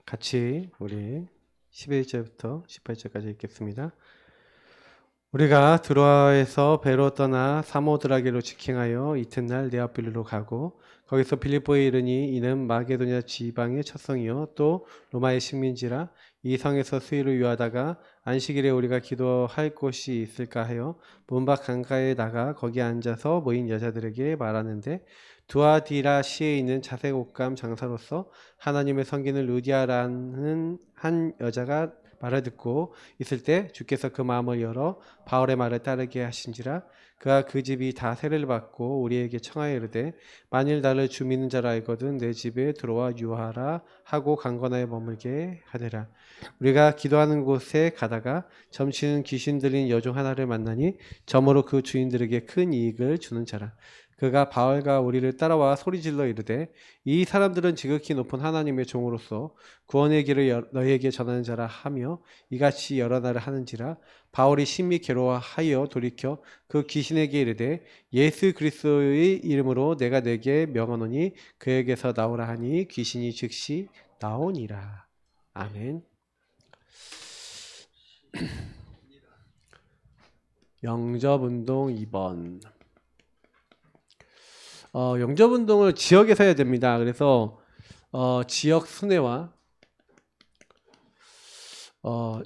같이 우리 11절부터 18절까지 읽겠습니다. 우리가 드로아에서 배로 떠나 사모드라게로 직행하여 이튿날 네아폴리로 가고 거기서 빌립보에 이르니 이는 마게도냐 지방의 첫 성이요 또 로마의 식민지라. 이 성에서 수일을 유하다가 안식일에 우리가 기도할 곳이 있을까 하여 문밖 강가에 나가 거기 앉아서 모인 여자들에게 말하는데, 두아디라시에 있는 자색 옷감 장사로서 하나님의 섬기는 루디아라는 한 여자가 말을 듣고 있을 때 주께서 그 마음을 열어 바울의 말을 따르게 하신지라. 그가 그 집이 다 세례를 받고 우리에게 청하여 이르되, 만일 나를 주 믿는 자라 알거든 내 집에 들어와 유하라 하고 강건하여 머물게 하니라. 우리가 기도하는 곳에 가다가 점치는 귀신 들린 여종 하나를 만나니 점으로 그 주인들에게 큰 이익을 주는 자라. 그가 바울과 우리를 따라와 소리질러 이르되, 이 사람들은 지극히 높은 하나님의 종으로서 구원의 길을 너희에게 전하는 자라 하며 이같이 여러 날을 하는지라. 바울이 심히 괴로워하여 돌이켜 그 귀신에게 이르되, 예수 그리스도의 이름으로 내가 내게 명하노니 그에게서 나오라 하니 귀신이 즉시 나오니라. 아멘. 영접운동 2번. 영접운동을 지역에서 해야 됩니다. 그래서 지역 순회와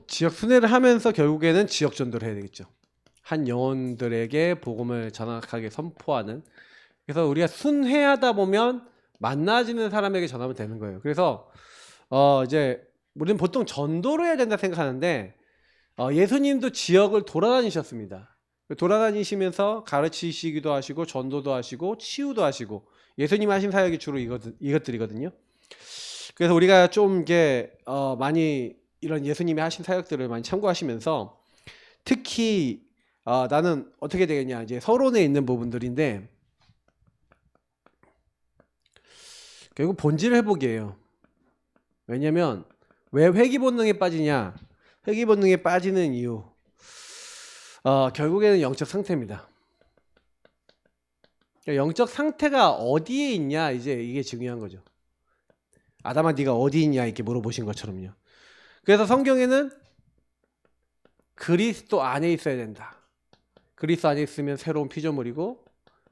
지역 순회를 하면서 결국에는 지역 전도를 해야 되겠죠. 한 영혼들에게 복음을 정확하게 선포하는. 그래서 우리가 순회하다 보면 만나지는 사람에게 전하면 되는 거예요. 그래서 이제 우리는 보통 전도를 해야 된다 생각하는데, 예수님도 지역을 돌아다니셨습니다. 돌아다니시면서 가르치시기도 하시고 전도도 하시고 치유도 하시고, 예수님 하신 사역이 주로 이것들이거든요. 그래서 우리가 좀 이게 많이 이런 예수님이 하신 사역들을 많이 참고하시면서, 특히 나는 어떻게 되겠냐, 이제 서론에 있는 부분들인데 결국 본질 회복이에요. 왜냐면 왜 회귀 본능에 빠지냐? 회귀 본능에 빠지는 이유, 결국에는 영적 상태입니다. 영적 상태가 어디에 있냐, 이제 이게 중요한 거죠. 아담아 네가 어디 있냐 이렇게 물어보신 것처럼요. 그래서 성경에는 그리스도 안에 있어야 된다. 그리스도 안에 있으면 새로운 피조물이고,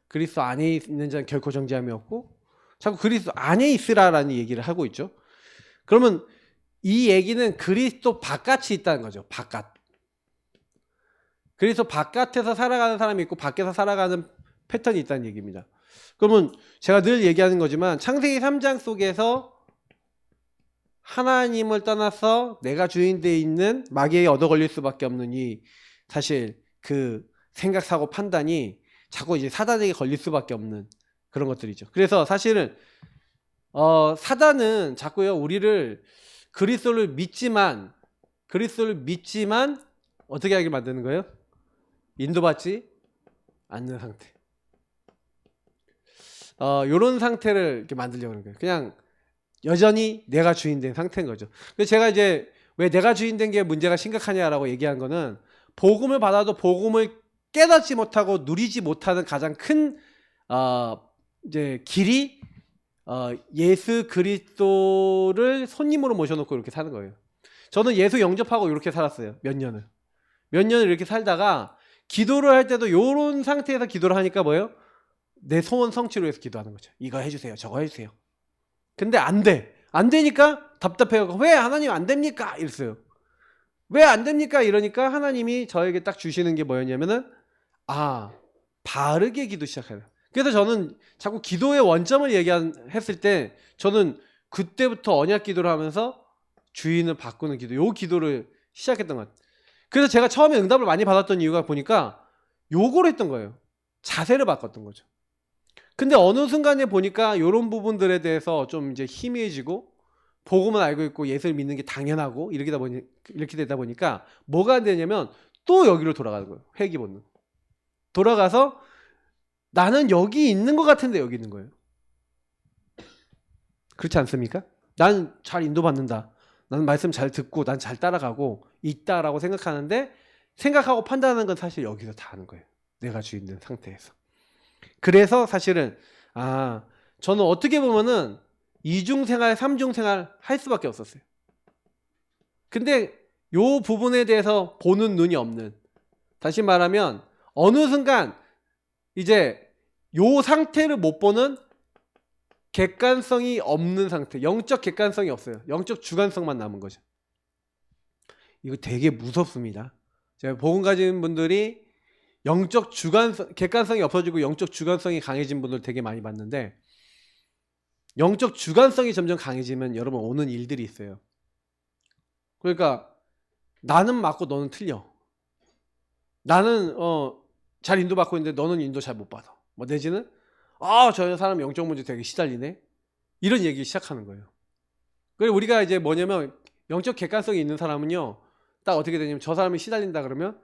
그리스도 안에 있는 자는 결코 정죄함이 없고, 자꾸 그리스도 안에 있으라라는 얘기를 하고 있죠. 그러면 이 얘기는 그리스도 바깥이 있다는 거죠. 바깥. 그래서 바깥에서 살아가는 사람이 있고 밖에서 살아가는 패턴이 있다는 얘기입니다. 그러면 제가 늘 얘기하는 거지만 창세기 3장 속에서 하나님을 떠나서 내가 주인되어 있는 마귀에게 얻어 걸릴 수밖에 없는 이 사실 그 생각, 사고, 판단이 자꾸 이제 사단에게 걸릴 수밖에 없는 그런 것들이죠. 그래서 사실은 사단은 자꾸요 우리를 그리스도를 믿지만 어떻게 하게 만드는 거예요? 인도받지 않는 상태. 요런 상태를 이렇게 만들려고 하는 거예요. 그냥 여전히 내가 주인된 상태인 거죠. 그래서 제가 이제 왜 내가 주인된 게 문제가 심각하냐라고 얘기한 거는, 복음을 받아도 복음을 깨닫지 못하고 누리지 못하는 가장 큰 이제 길이 예수 그리스도를 손님으로 모셔놓고 이렇게 사는 거예요. 저는 예수 영접하고 이렇게 살았어요. 몇 년을 이렇게 살다가 기도를 할 때도 이런 상태에서 기도를 하니까 뭐예요? 내 소원 성취를 위해서 기도하는 거죠. 이거 해주세요, 저거 해주세요. 근데 안 되니까 답답해요. 왜 하나님 안 됩니까? 이랬어요. 왜 안 됩니까? 이러니까 하나님이 저에게 딱 주시는 게 뭐였냐면은, 바르게 기도 시작해요. 그래서 저는 자꾸 기도의 원점을 했을 때 저는 그때부터 언약 기도를 하면서 주인을 바꾸는 기도, 요 기도를 시작했던 것 같아요. 그래서 제가 처음에 응답을 많이 받았던 이유가 보니까 요거를 했던 거예요. 자세를 바꿨던 거죠. 근데 어느 순간에 보니까 이런 부분들에 대해서 좀 이제 희미해지고, 복음은 알고 있고 예수를 믿는 게 당연하고 이렇게 되다 보니까 뭐가 안 되냐면 또 여기로 돌아가는 거예요. 회귀 본능. 돌아가서 나는 여기 있는 것 같은데 여기 있는 거예요. 그렇지 않습니까? 나는 잘 인도받는다, 나는 말씀 잘 듣고 난 잘 따라가고 있다라고 생각하는데, 생각하고 판단하는 건 사실 여기서 다 하는 거예요. 내가 주인 된 상태에서. 그래서 사실은 저는 어떻게 보면은 이중생활, 삼중생활 할 수밖에 없었어요. 근데 요 부분에 대해서 보는 눈이 없는, 다시 말하면 어느 순간 이제 요 상태를 못 보는 객관성이 없는 상태, 영적 객관성이 없어요. 영적 주관성만 남은 거죠. 이거 되게 무섭습니다. 제가 복음 가진 분들이 영적 주관성, 객관성이 없어지고 영적 주관성이 강해진 분들 되게 많이 봤는데, 영적 주관성이 점점 강해지면 여러분 오는 일들이 있어요. 그러니까 나는 맞고 너는 틀려. 나는 잘 인도받고 있는데 너는 인도 잘 못 받아. 뭐 내지는 저 사람 영적 문제 되게 시달리네. 이런 얘기 시작하는 거예요. 그리고 우리가 이제 뭐냐면 영적 객관성이 있는 사람은요, 딱 어떻게 되냐면 저 사람이 시달린다 그러면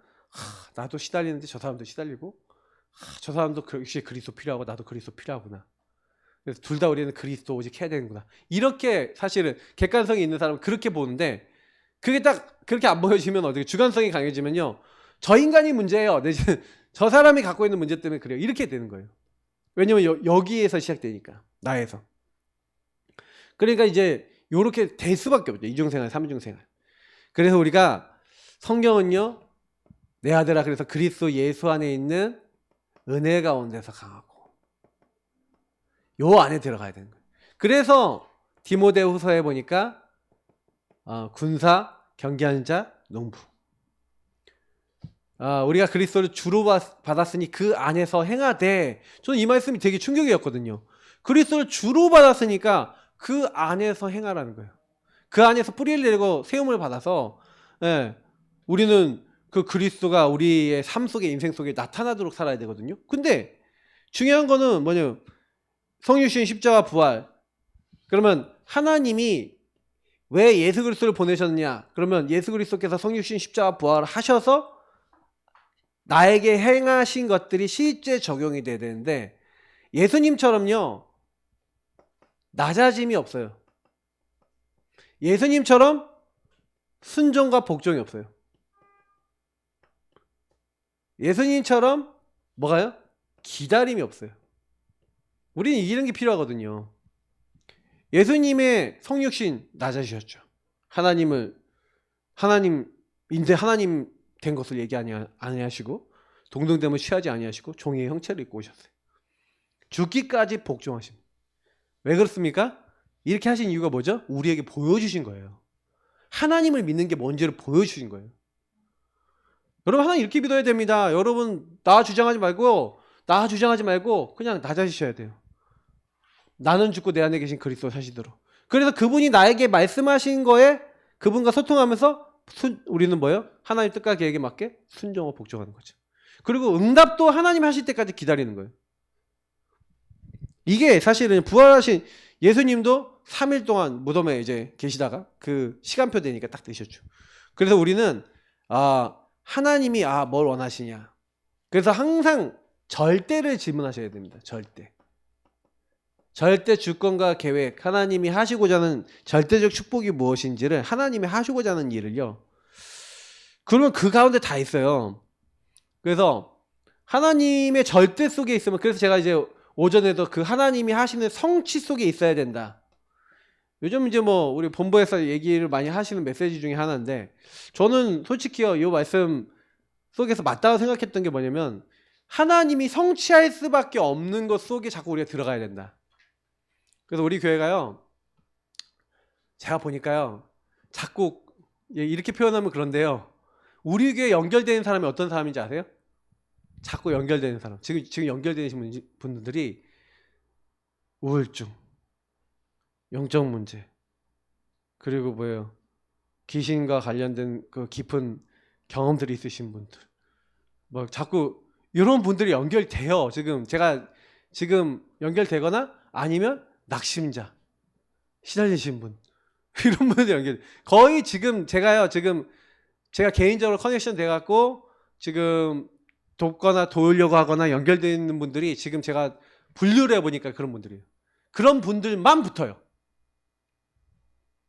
나도 시달리는데 저 사람도 시달리고, 저 사람도 역시 그리스도 필요하고 나도 그리스도 필요하구나. 그래서 둘 다 우리는 그리스도 오직 해야 되는구나. 이렇게 사실은 객관성이 있는 사람은 그렇게 보는데, 그게 딱 그렇게 안 보여지면 어떻게, 주관성이 강해지면요, 저 인간이 문제예요. 내지는 저 사람이 갖고 있는 문제 때문에 그래요. 이렇게 되는 거예요. 왜냐면 여기에서 시작되니까, 나에서. 그러니까 이제 요렇게 될 수밖에 없죠. 이중생활, 삼중생활. 그래서 우리가 성경은요, 내 아들아, 그래서 그리스도 예수 안에 있는 은혜 가운데서 강하고 요 안에 들어가야 되는 거예요. 그래서 디모데후서에 보니까 군사, 경계하는 자, 농부. 우리가 그리스도를 주로 받았으니 그 안에서 행하되, 저는 이 말씀이 되게 충격이었거든요. 그리스도를 주로 받았으니까 그 안에서 행하라는 거예요. 그 안에서 뿌리를 내리고 세움을 받아서, 우리는 그 그리스도가 우리의 삶 속에, 인생 속에 나타나도록 살아야 되거든요. 근데 중요한 거는 뭐냐면 성육신, 십자가, 부활. 그러면 하나님이 왜 예수 그리스도를 보내셨느냐? 그러면 예수 그리스도께서 성육신, 십자가, 부활을 하셔서 나에게 행하신 것들이 실제 적용이 돼야 되는데, 예수님처럼요, 낮아짐이 없어요. 예수님처럼 순종과 복종이 없어요. 예수님처럼 뭐가요? 기다림이 없어요. 우리는 이런 게 필요하거든요. 예수님의 성육신 낮아지셨죠. 하나님인데 하나님 된 것을 얘기 아니하시고, 동등됨을 취하지 아니하시고 종의 형체를 입고 오셨어요. 죽기까지 복종하십니다. 왜 그렇습니까? 이렇게 하신 이유가 뭐죠? 우리에게 보여주신 거예요. 하나님을 믿는 게 뭔지를 보여주신 거예요. 여러분, 하나님 이렇게 믿어야 됩니다. 여러분, 나 주장하지 말고 그냥 낮아지셔야 돼요. 나는 죽고 내 안에 계신 그리스도 사시도록. 그래서 그분이 나에게 말씀하신 거에 그분과 소통하면서 우리는 뭐예요? 하나님 뜻과 계획에 맞게 순종하고 복종하는 거죠. 그리고 응답도 하나님 하실 때까지 기다리는 거예요. 이게 사실은 부활하신 예수님도 3일 동안 무덤에 이제 계시다가 그 시간표 되니까 딱 되셨죠. 그래서 우리는 하나님이 뭘 원하시냐. 그래서 항상 절대를 질문하셔야 됩니다. 절대 주권과 계획, 하나님이 하시고자 하는 절대적 축복이 무엇인지를, 하나님이 하시고자 하는 일을요, 그러면 그 가운데 다 있어요. 그래서 하나님의 절대 속에 있으면, 그래서 제가 이제 오전에도 그 하나님이 하시는 성취 속에 있어야 된다. 요즘 이제 뭐 우리 본부에서 얘기를 많이 하시는 메시지 중에 하나인데, 저는 솔직히요, 이 말씀 속에서 맞다고 생각했던 게 뭐냐면, 하나님이 성취할 수밖에 없는 것 속에 자꾸 우리가 들어가야 된다. 그래서 우리 교회가요, 제가 보니까요, 자꾸 이렇게 표현하면 그런데요, 우리 교회에 연결되는 사람이 어떤 사람인지 아세요? 자꾸 연결되는 사람, 지금 연결되신 분들이 우울증, 영적 문제, 그리고 뭐예요, 귀신과 관련된 그 깊은 경험들이 있으신 분들, 뭐 자꾸 이런 분들이 연결돼요. 제가 연결되거나 아니면 낙심자, 시달리신 분, 이런 분들 연결. 거의 제가 개인적으로 커넥션 돼갖고 지금 돕거나 도우려고 하거나 연결되어 있는 분들이, 지금 제가 분류를 해보니까 그런 분들이에요. 그런 분들만 붙어요.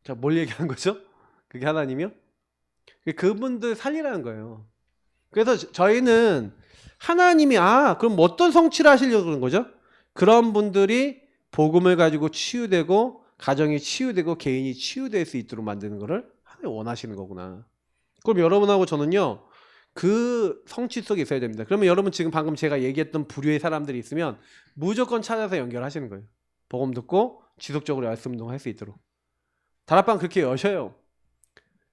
자, 뭘 얘기하는 거죠? 그게 하나님이요? 그분들 살리라는 거예요. 그래서 저희는 하나님이 그럼 어떤 성취를 하시려고 그러는 거죠? 그런 분들이 복음을 가지고 치유되고, 가정이 치유되고, 개인이 치유될 수 있도록 만드는 거를 하나님이 원하시는 거구나. 그럼 여러분하고 저는요 그 성취 속에 있어야 됩니다. 그러면 여러분 지금 방금 제가 얘기했던 부류의 사람들이 있으면 무조건 찾아서 연결하시는 거예요. 복음 듣고 지속적으로 말씀 운동할 수 있도록 다락방 그렇게 여셔요.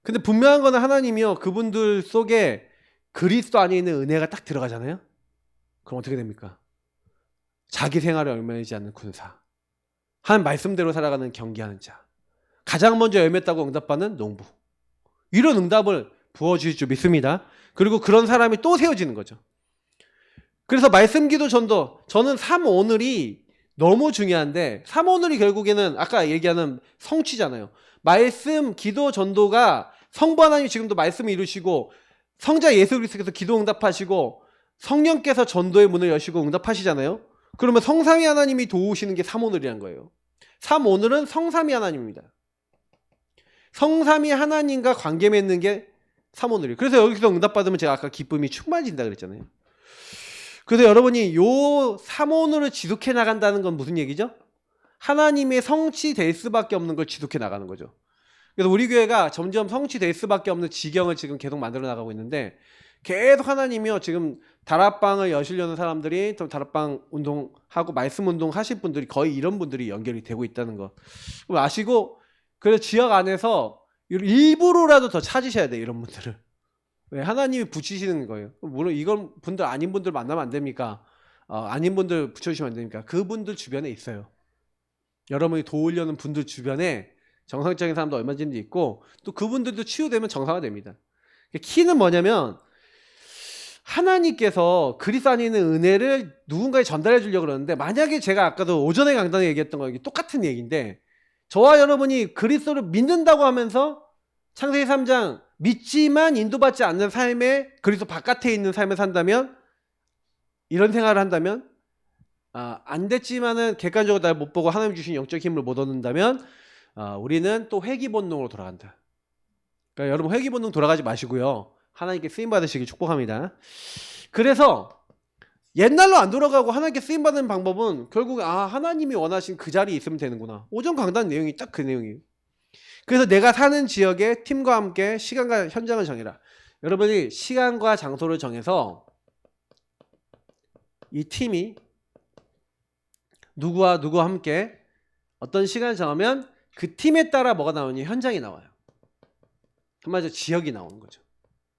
근데 분명한 거는 하나님이요 그분들 속에 그리스도 안에 있는 은혜가 딱 들어가잖아요. 그럼 어떻게 됩니까? 자기 생활에 얽매이지 않는 군사, 한 말씀대로 살아가는 경기하는 자, 가장 먼저 열매따고 응답받는 농부, 이런 응답을 부어주실 줄 믿습니다. 그리고 그런 사람이 또 세워지는 거죠. 그래서 말씀, 기도, 전도, 저는 3오늘이 너무 중요한데 3오늘이 결국에는 아까 얘기하는 성취잖아요. 말씀, 기도, 전도가 성부 하나님이 지금도 말씀을 이루시고 성자 예수 그리스도께서 기도 응답하시고 성령께서 전도의 문을 여시고 응답하시잖아요. 그러면 성삼위 하나님이 도우시는 게 3오늘이란 거예요. 3오늘은 성삼위 하나님입니다. 성삼위 하나님과 관계 맺는 게 3오늘이에요. 그래서 여기서 응답받으면 제가 아까 기쁨이 충만해진다 그랬잖아요. 그래서 여러분이 요 3오늘을 지속해 나간다는 건 무슨 얘기죠? 하나님의 성취될 수밖에 없는 걸 지속해 나가는 거죠. 그래서 우리 교회가 점점 성취될 수밖에 없는 지경을 지금 계속 만들어 나가고 있는데 계속 하나님이요 지금 다락방을 여시려는 사람들이 좀 다락방 운동하고 말씀 운동 하실 분들이 거의 이런 분들이 연결이 되고 있다는 거 아시고, 그래서 지역 안에서 일부러라도 더 찾으셔야 돼요. 이런 분들을. 왜? 하나님이 붙이시는 거예요. 물론 이건 분들 아닌 분들 만나면 안 됩니까? 아닌 분들 붙여주시면 안 됩니까? 그분들 주변에 있어요. 여러분이 도우려는 분들 주변에 정상적인 사람도 얼마든지 있고 또 그분들도 치유되면 정상화됩니다. 키는 뭐냐면 하나님께서 그리스도 안에 있는 은혜를 누군가에 전달해 주려고 그러는데, 만약에 제가 아까도 오전에 강단에 얘기했던 거 똑같은 얘기인데, 저와 여러분이 그리스도를 믿는다고 하면서 창세기 3장 믿지만 인도받지 않는 삶에 그리스도 바깥에 있는 삶을 산다면, 이런 생활을 한다면, 안 됐지만은 객관적으로 날 못 보고 하나님 주신 영적 힘을 못 얻는다면 우리는 또 회귀 본능으로 돌아간다. 그러니까 여러분 회귀 본능 돌아가지 마시고요. 하나님께 쓰임 받으시길 축복합니다. 그래서 옛날로 안 돌아가고 하나님께 쓰임 받는 방법은 결국 하나님이 원하신 그 자리에 있으면 되는구나. 오전 강단 내용이 딱 그 내용이에요. 그래서 내가 사는 지역에 팀과 함께 시간과 현장을 정해라. 여러분이 시간과 장소를 정해서 이 팀이 누구와 누구와 함께 어떤 시간을 정하면 그 팀에 따라 뭐가 나오니? 현장이 나와요. 한마디로 지역이 나오는 거죠.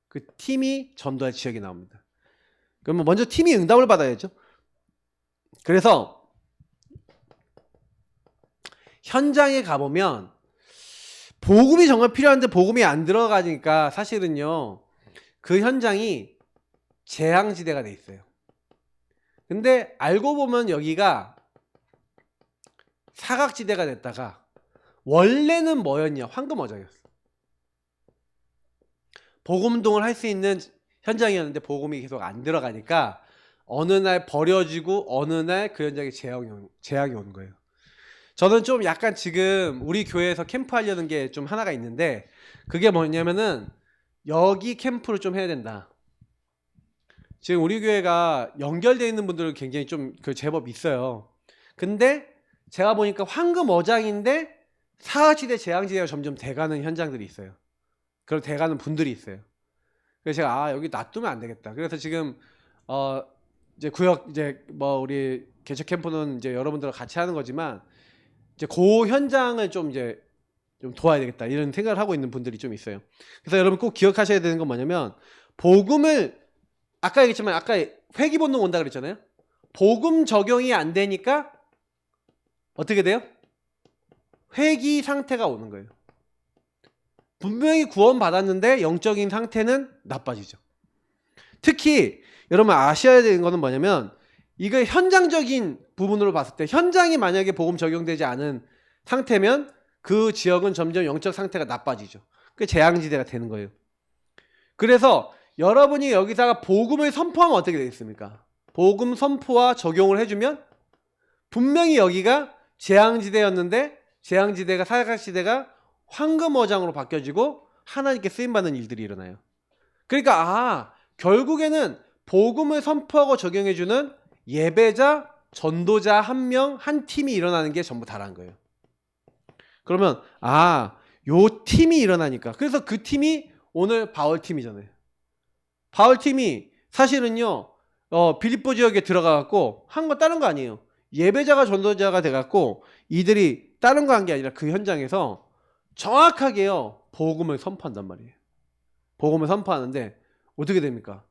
그 팀이 전도할 지역이 나옵니다. 그러면 먼저 팀이 응답을 받아야죠. 그래서 현장에 가보면 복음이 정말 필요한데 복음이 안 들어가니까 사실은요 그 현장이 재앙지대가 돼 있어요. 근데 알고 보면 여기가 사각지대가 됐다가 원래는 뭐였냐? 황금어장이었어. 복음동을 할 수 있는 현장이었는데 복음이 계속 안 들어가니까 어느 날 버려지고 어느 날 그 현장에 재앙이 오는 거예요. 저는 좀 약간 지금 우리 교회에서 캠프 하려는 게 좀 하나가 있는데, 그게 뭐냐면은 여기 캠프를 좀 해야 된다. 지금 우리 교회가 연결되어 있는 분들 굉장히 좀 제법 있어요. 근데 제가 보니까 황금어장인데 사각지대 재앙지대가 점점 돼가는 현장들이 있어요. 그럼 돼가는 분들이 있어요. 그래서 제가 여기 놔두면 안 되겠다. 그래서 지금 이제 구역 이제 뭐 우리 개척 캠프는 이제 여러분들과 같이 하는 거지만 이제 그 현장을 좀 이제 좀 도와야 되겠다 이런 생각을 하고 있는 분들이 좀 있어요. 그래서 여러분 꼭 기억하셔야 되는 건 뭐냐면, 복음을 아까 얘기했지만 아까 회귀 본능 온다 그랬잖아요. 복음 적용이 안 되니까 어떻게 돼요? 회귀 상태가 오는 거예요. 분명히 구원 받았는데 영적인 상태는 나빠지죠. 특히 여러분 아셔야 되는 거는 뭐냐면, 이거 현장적인 부분으로 봤을 때 현장이 만약에 복음 적용되지 않은 상태면 그 지역은 점점 영적 상태가 나빠지죠. 그게 재앙지대가 되는 거예요. 그래서 여러분이 여기다가 복음을 선포하면 어떻게 되겠습니까? 복음 선포와 적용을 해주면 분명히 여기가 재앙지대였는데 재앙지대가 사각지대가 황금어장으로 바뀌어지고 하나님께 쓰임받는 일들이 일어나요. 그러니까 결국에는 복음을 선포하고 적용해주는 예배자, 전도자 한 명, 한 팀이 일어나는 게 전부 다라는 거예요. 그러면 요 팀이 일어나니까. 그래서 그 팀이 오늘 바울 팀이잖아요. 바울 팀이 사실은요, 빌립보 지역에 들어가갖고 한 거 다른 거 아니에요. 예배자가 전도자가 돼갖고 이들이 다른 거 한 게 아니라 그 현장에서 정확하게요, 복음을 선포한단 말이에요. 복음을 선포하는데 어떻게 됩니까?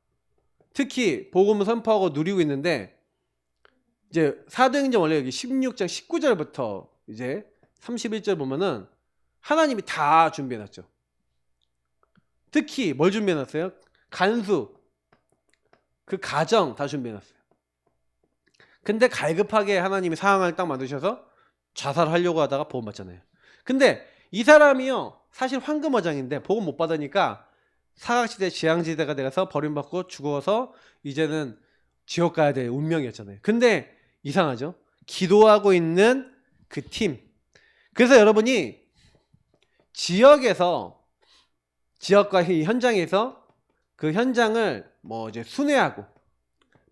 특히 복음을 선포하고 누리고 있는데 이제 사도행전 원래 여기 16장 19절부터 이제 31절 보면은 하나님이 다 준비해놨죠. 특히 뭘 준비해놨어요? 간수, 그 가정 다 준비해놨어요. 근데 갈급하게 하나님이 상황을 딱 만드셔서 자살하려고 하다가 복음 받잖아요. 근데 이 사람이요, 사실 황금어장인데 복음 못 받으니까 사각지대 재앙지대가 돼서 버림받고 죽어서 이제는 지옥 가야 될 운명이었잖아요. 근데 이상하죠? 기도하고 있는 그 팀. 그래서 여러분이 지역과 이 현장에서 그 현장을 뭐 이제 순회하고,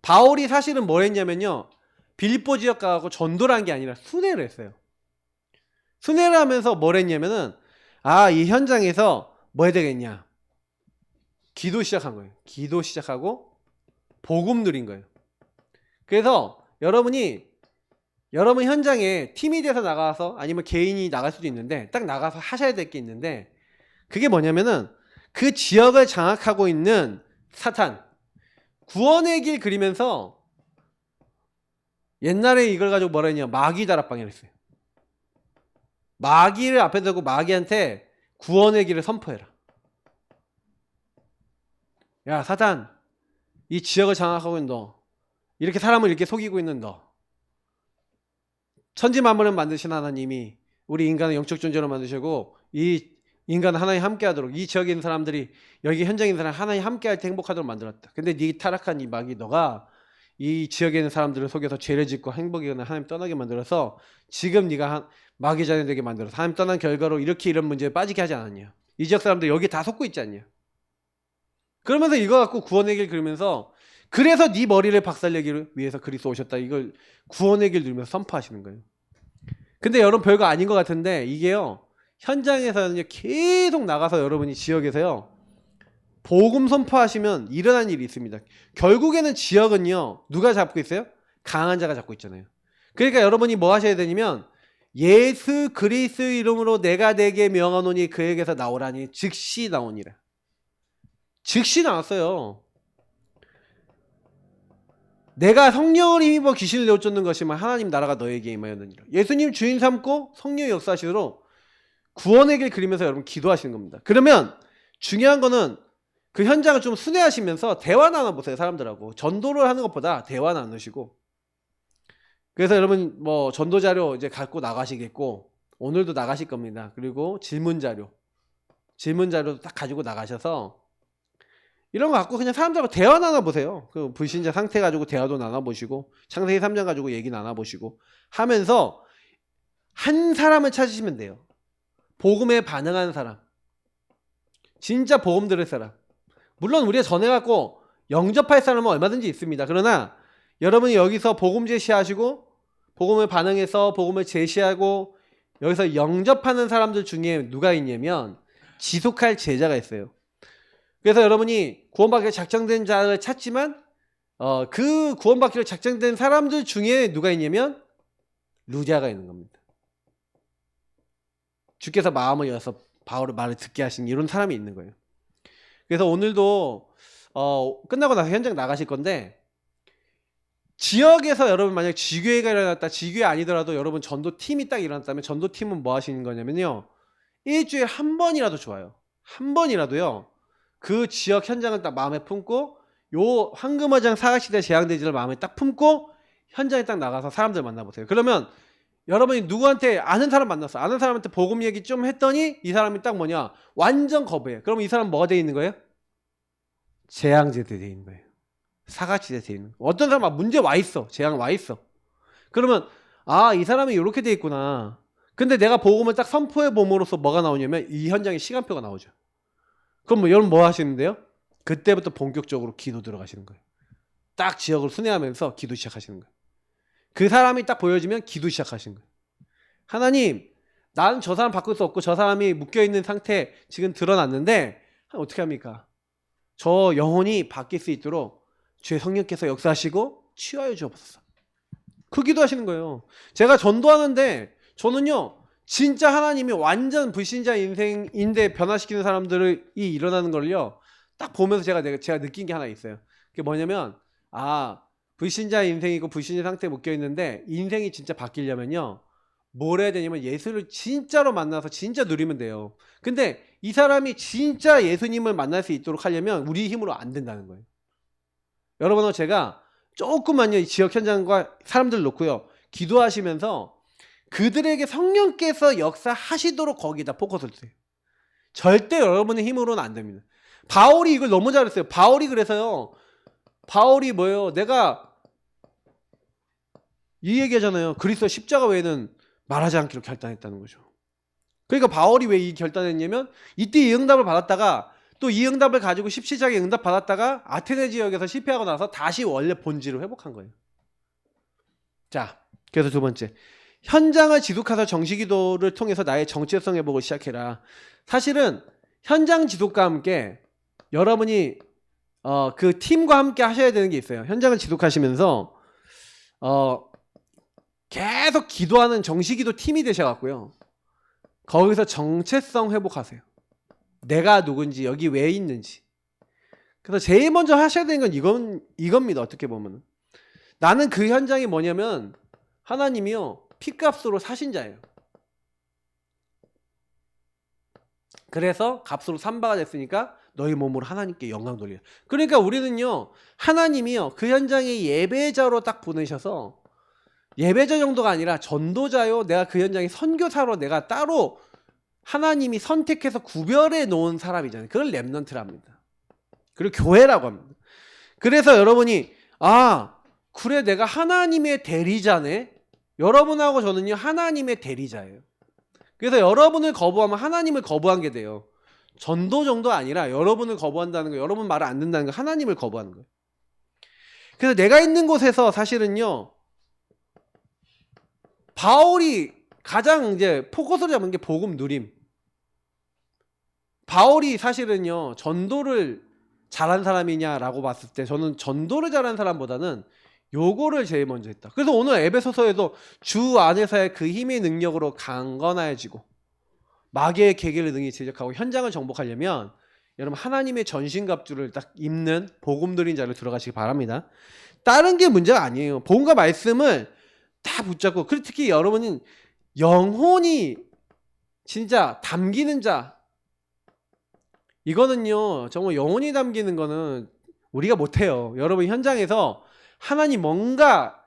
바울이 사실은 뭘 했냐면요, 빌립보 지역 가고 전도를 한 게 아니라 순회를 했어요. 순회를 하면서 뭘 했냐면은, 이 현장에서 뭐 해야 되겠냐, 기도 시작한 거예요. 기도 시작하고 복음 누린 거예요. 그래서 여러분 현장에 팀이 돼서 나가서, 아니면 개인이 나갈 수도 있는데, 딱 나가서 하셔야 될 게 있는데, 그게 뭐냐면은 그 지역을 장악하고 있는 사탄, 구원의 길 그리면서 옛날에 이걸 가지고 뭐라 했냐, 마귀 다락방이라 했어요. 마귀를 앞에 두고 마귀한테 구원의 길을 선포해라. 야, 사탄, 이 지역을 장악하고 있는 너, 이렇게 사람을 이렇게 속이고 있는 너, 천지 만물을 만드신 하나님이 우리 인간을 영적 존재로 만드시고 이 인간 하나님 함께 하도록, 이 지역에 있는 사람들이, 여기 현장에 있는 사람 하나님 함께 할 때 행복하도록 만들었다. 근데 네 타락한 이 마귀, 너가 이 지역에 있는 사람들을 속여서 죄를 짓고 행복이거나 하나님 떠나게 만들어서 지금 네가 마귀 자녀 되게 만들어서 하나님 떠난 결과로 이렇게 이런 문제에 빠지게 하지 않았냐. 이 지역 사람들 여기 다 속고 있지 않냐. 그러면서 이거 갖고 구원의 길 그리면서, 그래서 네 머리를 박살내기를 위해서 그리스도 오셨다, 이걸 구원의 길 누리면서 선포하시는 거예요. 근데 여러분 별거 아닌 것 같은데, 이게요, 현장에서는 계속 나가서 여러분이 지역에서요 복음 선포하시면 일어난 일이 있습니다. 결국에는 지역은요, 누가 잡고 있어요? 강한 자가 잡고 있잖아요. 그러니까 여러분이 뭐 하셔야 되냐면, 예수 그리스도 이름으로 내가 내게 명하노니 그에게서 나오라니 즉시 나오니라. 즉시 나왔어요. 내가 성령을 힘입어 귀신을 내어쫓는 것이면 하나님 나라가 너에게 임하였느니라. 예수님 주인 삼고 성령의 역사하시도록 구원의 길 그리면서 여러분 기도하시는 겁니다. 그러면 중요한 거는 그 현장을 좀 순회하시면서 대화 나눠보세요. 사람들하고 전도를 하는 것보다 대화 나누시고. 그래서 여러분 뭐 전도 자료 이제 갖고 나가시겠고, 오늘도 나가실 겁니다. 그리고 질문 자료도 딱 가지고 나가셔서 이런 거 갖고 그냥 사람들하고 대화 나눠보세요. 그 불신자 상태 가지고 대화도 나눠보시고, 창세기 3장 가지고 얘기 나눠보시고 하면서 한 사람을 찾으시면 돼요. 복음에 반응하는 사람, 진짜 복음 들을 사람. 물론 우리가 전해갖고 영접할 사람은 얼마든지 있습니다. 그러나 여러분이 여기서 복음 제시하시고 복음을 반응해서 복음을 제시하고 여기서 영접하는 사람들 중에 누가 있냐면 지속할 제자가 있어요. 그래서 여러분이 구원받기로 작정된 자를 찾지만 그 구원받기로 작정된 사람들 중에 누가 있냐면 루디아가 있는 겁니다. 주께서 마음을 열어서 바울의 말을 듣게 하신 이런 사람이 있는 거예요. 그래서 오늘도 끝나고 나서 현장 나가실 건데, 지역에서 여러분 만약 지교회가 일어났다, 지교회 아니더라도 여러분 전도팀이 딱 일어났다면, 전도팀은 뭐 하시는 거냐면요, 일주일에 한 번이라도 좋아요. 한 번이라도요, 그 지역 현장을 딱 마음에 품고, 요 황금어장 사각시대 재앙대지를 마음에 딱 품고 현장에 딱 나가서 사람들 만나보세요. 그러면 여러분이 누구한테 아는 사람 만났어, 아는 사람한테 복음 얘기 좀 했더니 이 사람이 딱 뭐냐, 완전 거부해. 그럼 이 사람 뭐가 돼 있는 거예요? 재앙지대 돼 있는 거예요. 사각지대 돼 있는 거예요. 어떤 사람 문제 와 있어, 재앙 와 있어. 그러면 이 사람이 이렇게 돼 있구나. 근데 내가 복음을 딱 선포해 봄으로써 뭐가 나오냐면 이 현장에 시간표가 나오죠. 그럼 여러분 뭐 하시는데요? 그때부터 본격적으로 기도 들어가시는 거예요. 딱 지역을 순회하면서 기도 시작하시는 거예요. 그 사람이 딱 보여지면 기도 시작하시는 거예요. 하나님, 나는 저 사람 바꿀 수 없고 저 사람이 묶여있는 상태 지금 드러났는데 어떻게 합니까? 저 영혼이 바뀔 수 있도록 주의 성령께서 역사하시고 치유하여 주옵소서. 그 기도하시는 거예요. 제가 전도하는데 저는요 진짜 하나님이 완전 불신자 인생인데 변화시키는 사람들이 일어나는 걸요 딱 보면서 제가 느낀 게 하나 있어요. 그게 뭐냐면 불신자 인생이고 불신자 상태에 묶여 있는데 인생이 진짜 바뀌려면요 뭘 해야 되냐면 예수를 진짜로 만나서 진짜 누리면 돼요. 근데 이 사람이 진짜 예수님을 만날 수 있도록 하려면 우리 힘으로 안 된다는 거예요. 여러분, 제가 조금만요 이 지역 현장과 사람들 놓고요 기도하시면서 그들에게 성령께서 역사하시도록 거기다 포커스를 주세요. 절대 여러분의 힘으로는 안 됩니다. 바울이 이걸 너무 잘했어요. 바울이 그래서요 바울이 뭐예요? 내가 이 얘기하잖아요. 그리스도 십자가 외에는 말하지 않기로 결단했다는 거죠. 그러니까 바울이 왜 이 결단했냐면 이때 이 응답을 받았다가 또 이 응답을 가지고 십시작에 응답 받았다가 아테네 지역에서 실패하고 나서 다시 원래 본질을 회복한 거예요. 자, 그래서 두 번째, 현장을 지속해서 정시기도를 통해서 나의 정체성 회복을 시작해라. 사실은 현장 지속과 함께 여러분이 그 팀과 함께 하셔야 되는 게 있어요. 현장을 지속하시면서 계속 기도하는 정시기도 팀이 되셔갖고요 거기서 정체성 회복하세요. 내가 누군지 여기 왜 있는지. 그래서 제일 먼저 하셔야 되는 건 이겁니다. 어떻게 보면 나는 그 현장이 뭐냐면 하나님이요 피값으로 사신 자예요. 그래서 값으로 삼바가 됐으니까 너희 몸으로 하나님께 영광 돌려. 그러니까 우리는요 하나님이요 그 현장에 예배자로 딱 보내셔서 예배자 정도가 아니라 전도자요 내가 그 현장에 선교사로 내가 따로 하나님이 선택해서 구별해 놓은 사람이잖아요. 그걸 렘넌트랍니다. 그리고 교회라고 합니다. 그래서 여러분이 그래 내가 하나님의 대리자네. 여러분하고 저는요 하나님의 대리자예요. 그래서 여러분을 거부하면 하나님을 거부한 게 돼요. 전도 정도 아니라 여러분을 거부한다는 거, 여러분 말을 안 듣는다는 거, 하나님을 거부하는 거예요. 그래서 내가 있는 곳에서 사실은요 바울이 가장 이제 포커스를 잡은 게 복음 누림. 바울이 사실은요 전도를 잘한 사람이냐라고 봤을 때 저는 전도를 잘한 사람보다는 요거를 제일 먼저 했다. 그래서 오늘 에베소서에도 주 안에서의 그 힘의 능력으로 강건하여지고 마귀의 계계를 능히 제적하고 현장을 정복하려면 여러분 하나님의 전신갑주를 딱 입는 복음 누린 자로 들어가시기 바랍니다. 다른 게 문제가 아니에요. 복음과 말씀을 다 붙잡고, 그리고 특히 여러분은 영혼이 진짜 담기는 자, 이거는요 정말 영혼이 담기는 거는 우리가 못해요. 여러분 현장에서 하나님 뭔가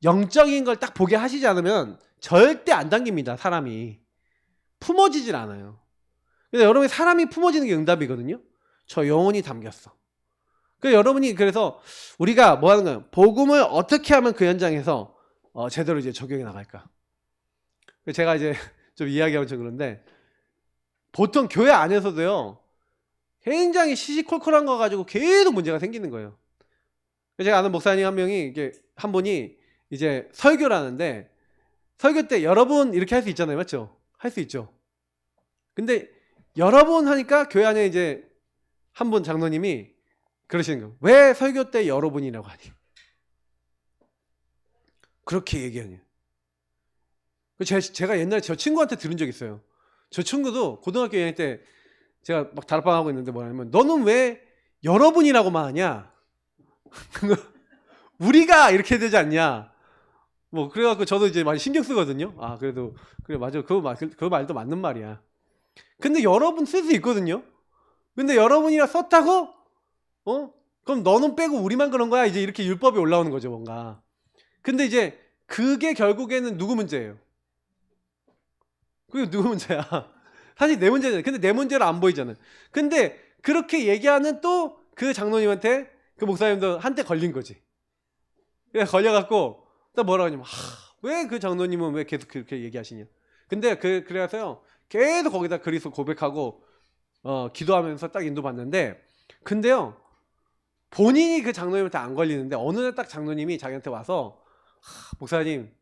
영적인 걸 딱 보게 하시지 않으면 절대 안 당깁니다. 사람이 품어지질 않아요. 근데 여러분이 사람이 품어지는 게 응답이거든요. 저 영혼이 담겼어. 여러분이 그래서 우리가 뭐 하는 거예요? 복음을 어떻게 하면 그 현장에서 제대로 이제 적용해 나갈까? 제가 이제 좀 이야기하면 좀 그런데 보통 교회 안에서도요 굉장히 시시콜콜한 거 가지고 계속 문제가 생기는 거예요. 제가 아는 목사님 한 분이 이제 설교를 하는데 설교 때 여러분 이렇게 할 수 있잖아요. 맞죠? 할 수 있죠. 근데 여러분 하니까 교회 안에 이제 한 분 장로님이 그러시는 거예요. 왜 설교 때 여러분이라고 하니? 그렇게 얘기하니. 제가 옛날에 저 친구한테 들은 적 있어요. 저 친구도 고등학교 2학년 때 제가 막 다락방하고 있는데 뭐냐면 너는 왜 여러분이라고만 하냐? 우리가 이렇게 되지 않냐? 뭐 그래갖고 저도 이제 많이 신경 쓰거든요. 그래도 그래 맞아. 그 말도 맞는 말이야. 근데 여러분 쓸 수 있거든요. 근데 여러분이라 썼다고? 그럼 너는 빼고 우리만 그런 거야? 이제 이렇게 율법이 올라오는 거죠, 뭔가. 근데 이제 그게 결국에는 누구 문제예요? 그게 누구 문제야? 사실 내 문제잖아요. 근데 내 문제로 안 보이잖아요. 근데 그렇게 얘기하는 또 그 장로님한테 그 목사님도 한때 걸린 거지. 그래 걸려갖고 또 뭐라고 하냐면 왜 그 장로님은 왜 계속 그렇게 얘기하시냐. 근데 그래서요 계속 거기다 그리스도 고백하고 기도하면서 딱 인도받는데, 근데요 본인이 그 장로님한테 안 걸리는데 어느 날 딱 장로님이 자기한테 와서 목사님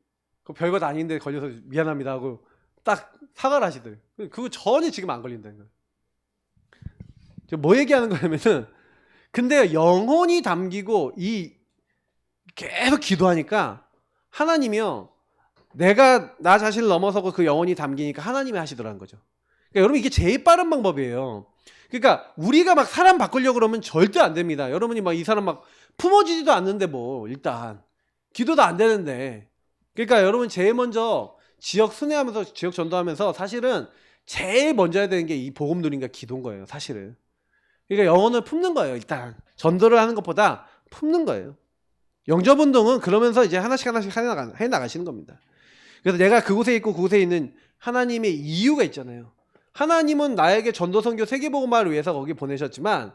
그 별것 아닌데 걸려서 미안합니다 하고 딱 사과를 하시더래요. 그거 전혀 지금 안 걸린다는 거예요. 지금 뭐 얘기하는 거냐면은, 근데 영혼이 담기고 이 계속 기도하니까 하나님이요, 내가 나 자신을 넘어서고 그 영혼이 담기니까 하나님이 하시더라는 거죠. 그러니까 여러분, 이게 제일 빠른 방법이에요. 그러니까 우리가 막 사람 바꾸려고 그러면 절대 안 됩니다. 여러분이 막 이 사람 막 품어지지도 않는데 뭐 일단 기도도 안 되는데. 그러니까 여러분, 제일 먼저 지역 순회하면서 지역 전도하면서 사실은 제일 먼저 해야 되는 게 이 복음 누린가 기도인 거예요, 사실은. 그러니까 영혼을 품는 거예요. 일단 전도를 하는 것보다 품는 거예요. 영접 운동은 그러면서 이제 하나씩 해 나가시는 겁니다. 그래서 내가 그곳에 있고 그곳에 있는 하나님의 이유가 있잖아요. 하나님은 나에게 전도 선교 세계복음화를 위해서 거기 보내셨지만,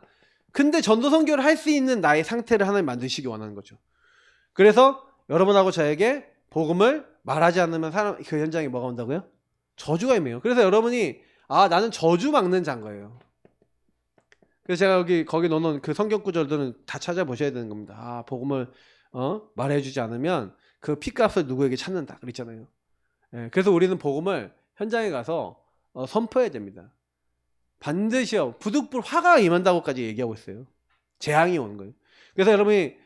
근데 전도 선교를 할 수 있는 나의 상태를 하나님 만드시기 원하는 거죠. 그래서 여러분하고 저에게 복음을 말하지 않으면 사람 그 현장에 뭐가 온다고요? 저주가 임해요. 그래서 여러분이 나는 저주 막는 자인 거예요. 그래서 제가 거기 넣어놓은 그 성경 구절들은 다 찾아보셔야 되는 겁니다. 복음을 말해주지 않으면 그 피값을 누구에게 찾는다 그랬잖아요. 그래서 우리는 복음을 현장에 가서 선포해야 됩니다. 반드시요. 부득불 화가 임한다고까지 얘기하고 있어요. 재앙이 오는 거예요. 그래서 여러분이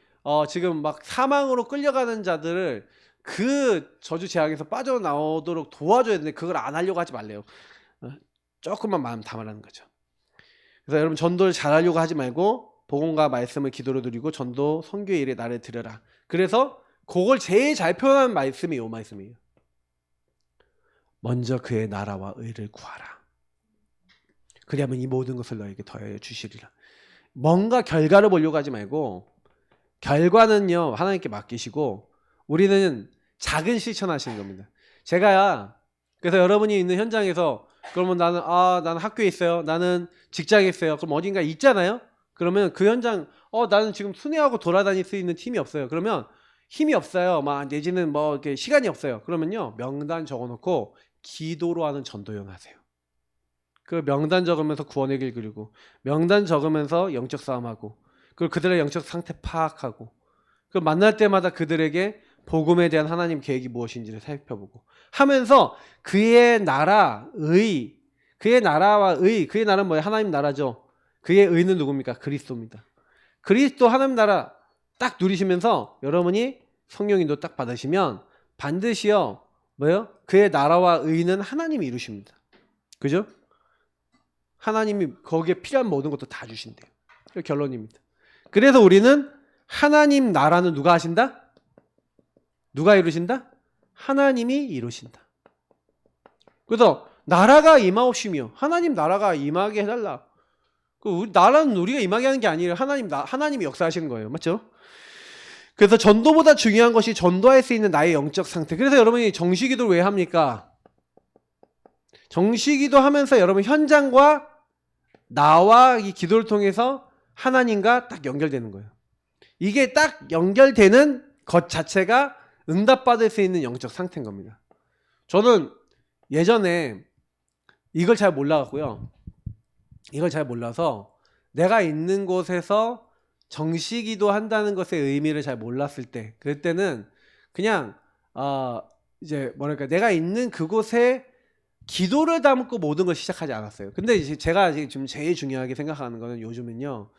지금 막 사망으로 끌려가는 자들을 그 저주 재앙에서 빠져나오도록 도와줘야 되는데 그걸 안 하려고 하지 말래요. 조금만 마음 담으라는 거죠. 그래서 여러분, 전도를 잘하려고 하지 말고 복음과 말씀을 기도로 드리고 전도 선교의 일에 나를 드려라. 그래서 그걸 제일 잘 표현한 말씀이 이 말씀이에요. 먼저 그의 나라와 의를 구하라. 그리하면 이 모든 것을 너에게 더하여 주시리라. 뭔가 결과를 보려고 하지 말고, 결과는요 하나님께 맡기시고 우리는 작은 실천하시는 겁니다. 그래서 여러분이 있는 현장에서, 그러면 나는 학교에 있어요, 나는 직장에 있어요, 그럼 어딘가 있잖아요. 그러면 그 현장 나는 지금 순회하고 돌아다닐 수 있는 팀이 없어요. 그러면 힘이 없어요, 내지는 뭐 이렇게 시간이 없어요. 그러면요 명단 적어놓고 기도로 하는 전도연 하세요. 그 명단 적으면서 구원의 길 그리고, 명단 적으면서 영적 싸움하고, 그리고 그들의 영적 상태 파악하고, 그 만날 때마다 그들에게 복음에 대한 하나님 계획이 무엇인지를 살펴보고 하면서 그의 나라와 의, 그의 나라는 뭐예요? 하나님 나라죠. 그의 의는 누굽니까? 그리스도입니다. 그리스도 하나님 나라 딱 누리시면서 여러분이 성령인도 딱 받으시면 반드시요 뭐예요? 그의 나라와 의는 하나님이 이루십니다. 그죠? 하나님이 거기에 필요한 모든 것도 다 주신대요. 그 결론입니다. 그래서 우리는 하나님 나라는 누가 하신다? 누가 이루신다? 하나님이 이루신다. 그래서 나라가 임하옵시며, 하나님 나라가 임하게 해달라. 나라는 우리가 임하게 하는 게 아니라 하나님이 역사하시는 거예요. 맞죠? 그래서 전도보다 중요한 것이 전도할 수 있는 나의 영적 상태. 그래서 여러분이 정시기도를 왜 합니까? 정시기도 하면서 여러분 현장과 나와 이 기도를 통해서 하나님과 딱 연결되는 거예요. 이게 딱 연결되는 것 자체가 응답받을 수 있는 영적 상태인 겁니다. 저는 예전에 이걸 잘 몰라갖고요. 이걸 잘 몰라서 내가 있는 곳에서 정시기도 한다는 것의 의미를 잘 몰랐을 때, 그때는 그냥 이제 뭐랄까, 내가 있는 그곳에 기도를 담고 모든 걸 시작하지 않았어요. 근데 이제 제가 지금 제일 중요하게 생각하는 거는 요즘은요,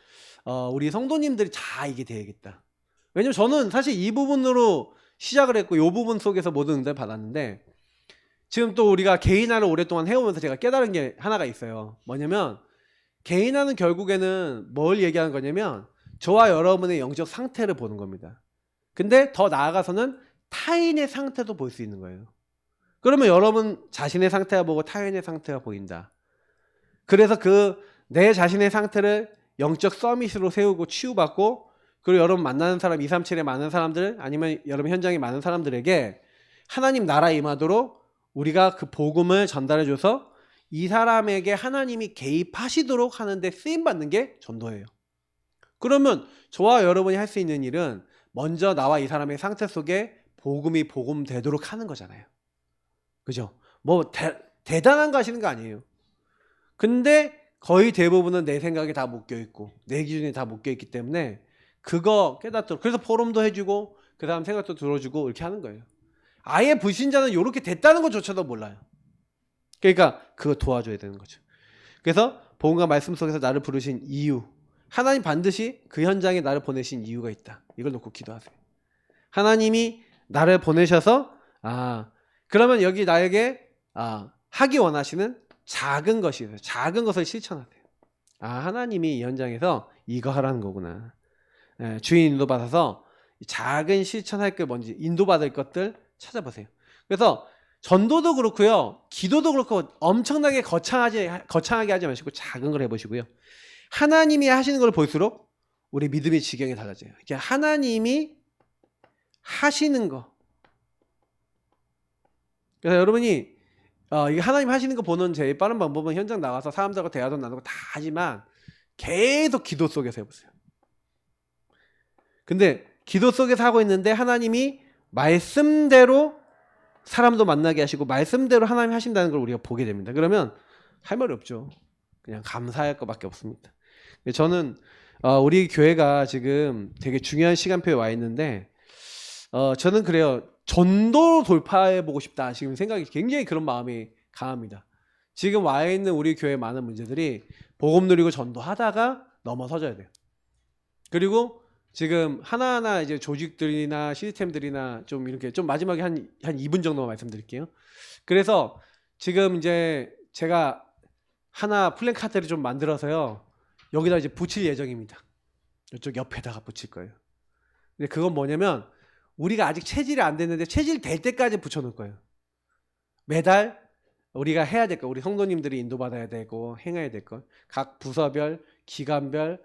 우리 성도님들이 다 이게 돼야겠다. 왜냐면 저는 사실 이 부분으로 시작을 했고 이 부분 속에서 모든 응답을 받았는데, 지금 또 우리가 개인화를 오랫동안 해오면서 제가 깨달은 게 하나가 있어요. 뭐냐면 개인화는 결국에는 뭘 얘기하는 거냐면 저와 여러분의 영적 상태를 보는 겁니다. 근데 더 나아가서는 타인의 상태도 볼 수 있는 거예요. 그러면 여러분 자신의 상태가 보고 타인의 상태가 보인다. 그래서 내 자신의 상태를 영적 서밋으로 세우고 치유받고, 그리고 여러분 만나는 사람 2, 3, 7에 많은 사람들, 아니면 여러분 현장에 많은 사람들에게 하나님 나라에 임하도록 우리가 그 복음을 전달해줘서 이 사람에게 하나님이 개입하시도록 하는데 쓰임받는 게 전도예요. 그러면 저와 여러분이 할 수 있는 일은 먼저 나와 이 사람의 상태 속에 복음이 복음되도록 하는 거잖아요. 그죠? 뭐 대단한 거 하시는 거 아니에요. 근데 거의 대부분은 내 생각에 다 묶여있고 내 기준에 다 묶여있기 때문에 그거 깨닫도록, 그래서 포럼도 해주고 그 사람 생각도 들어주고 이렇게 하는 거예요. 아예 불신자는 이렇게 됐다는 것조차도 몰라요. 그러니까 그거 도와줘야 되는 거죠. 그래서 복음과 말씀 속에서 나를 부르신 이유, 하나님 반드시 그 현장에 나를 보내신 이유가 있다. 이걸 놓고 기도하세요. 하나님이 나를 보내셔서 그러면 여기 나에게 하기 원하시는 작은 것이 있어요. 작은 것을 실천하세요. 하나님이 이 현장에서 이거 하라는 거구나. 주인 인도받아서 작은 실천할 게 뭔지 인도받을 것들 찾아보세요. 그래서 전도도 그렇고요. 기도도 그렇고 엄청나게 거창하게 하지 마시고 작은 걸 해보시고요. 하나님이 하시는 걸 볼수록 우리 믿음의 지경이 달라져요. 이게 하나님이 하시는 거. 그래서 여러분이 이게 하나님 하시는 거 보는 제일 빠른 방법은 현장 나가서 사람들과 대화도 나누고 다 하지만 계속 기도 속에서 해보세요. 근데 기도 속에서 하고 있는데 하나님이 말씀대로 사람도 만나게 하시고 말씀대로 하나님이 하신다는 걸 우리가 보게 됩니다. 그러면 할 말이 없죠. 그냥 감사할 것밖에 없습니다. 저는 우리 교회가 지금 되게 중요한 시간표에 와 있는데 저는 그래요. 전도로 돌파해보고 싶다. 지금 생각이 굉장히 그런 마음이 강합니다. 지금 와 있는 우리 교회 많은 문제들이 복음 누리고 전도하다가 넘어서져야 돼요. 그리고 지금 하나하나 이제 조직들이나 시스템들이나 좀 이렇게 좀 마지막에 한 2분 정도만 말씀드릴게요. 그래서 지금 이제 제가 하나 플랜카드를 좀 만들어서요. 여기다 이제 붙일 예정입니다. 이쪽 옆에다가 붙일 거예요. 근데 그건 뭐냐면 우리가 아직 체질이 안 됐는데 체질 될 때까지 붙여놓을 거예요. 매달 우리가 해야 될 거, 우리 성도님들이 인도받아야 되고 행해야 될 거, 각 부서별, 기관별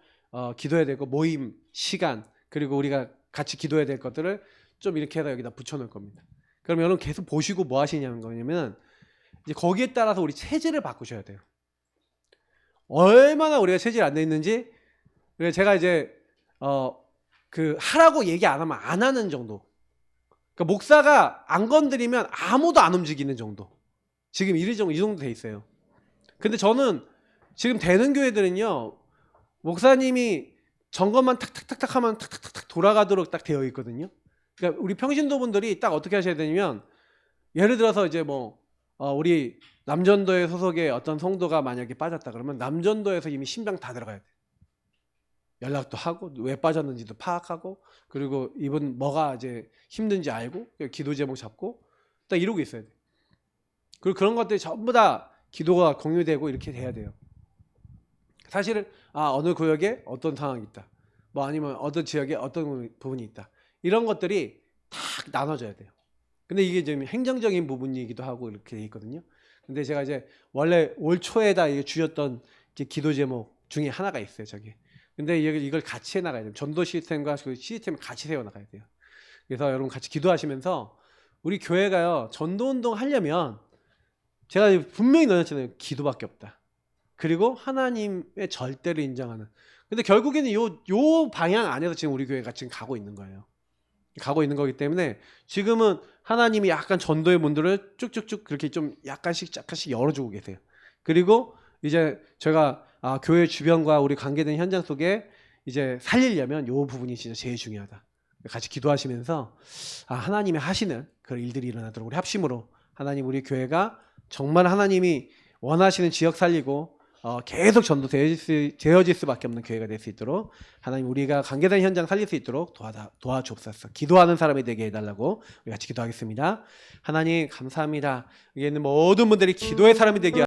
기도해야 되고 모임, 시간, 그리고 우리가 같이 기도해야 될 것들을 좀 이렇게 해서 여기다 붙여놓을 겁니다. 그럼 여러분 계속 보시고 뭐 하시냐는 거냐면 이제 거기에 따라서 우리 체질을 바꾸셔야 돼요. 얼마나 우리가 체질이 안 돼 있는지 제가 이제 하라고 얘기 안 하면 안 하는 정도. 그러니까 목사가 안 건드리면 아무도 안 움직이는 정도. 지금 이 정도 돼 있어요. 근데 저는 지금 되는 교회들은요. 목사님이 점검만 탁탁탁탁 하면 탁탁탁탁 돌아가도록 딱 되어 있거든요. 그러니까 우리 평신도분들이 딱 어떻게 하셔야 되냐면 예를 들어서 이제 우리 남전도의 소속의 어떤 성도가 만약에 빠졌다 그러면 남전도에서 이미 신병 다 들어가야 돼. 연락도 하고 왜 빠졌는지도 파악하고 그리고 이분 뭐가 이제 힘든지 알고 기도 제목 잡고 딱 이러고 있어야 돼. 그리고 그런 것들이 전부 다 기도가 공유되고 이렇게 돼야 돼요. 사실은 어느 구역에 어떤 상황이 있다. 아니면 어떤 지역에 어떤 부분이 있다. 이런 것들이 다 나눠져야 돼요. 근데 이게 지금 행정적인 부분이기도 하고 이렇게 돼 있거든요. 근데 제가 이제 원래 올 초에다 주셨던 기도 제목 중에 하나가 있어요, 저게. 근데 이걸 같이 해 나가야 돼요. 전도 시스템과 그 시스템을 같이 세워 나가야 돼요. 그래서 여러분 같이 기도하시면서 우리 교회가요, 전도 운동 하려면 제가 분명히 넣어놨잖아요. 기도밖에 없다. 그리고 하나님의 절대를 인정하는. 근데 결국에는 요 방향 안에서 지금 우리 교회가 지금 가고 있는 거예요. 가고 있는 거기 때문에 지금은 하나님이 약간 전도의 문들을 쭉쭉쭉 그렇게 좀 약간씩 열어주고 계세요. 그리고 이제 제가 교회 주변과 우리 관계된 현장 속에 이제 살리려면 요 부분이 진짜 제일 중요하다. 같이 기도하시면서 하나님이 하시는 그런 일들이 일어나도록 우리 합심으로 하나님 우리 교회가 정말 하나님이 원하시는 지역 살리고 계속 전도 되어질 수밖에 없는 교회가 될 수 있도록 하나님 우리가 관계된 현장 살릴 수 있도록 도와주옵소서. 기도하는 사람이 되게 해달라고 우리 같이 기도하겠습니다. 하나님 감사합니다. 여기 있는 모든 분들이 기도의 사람이 되게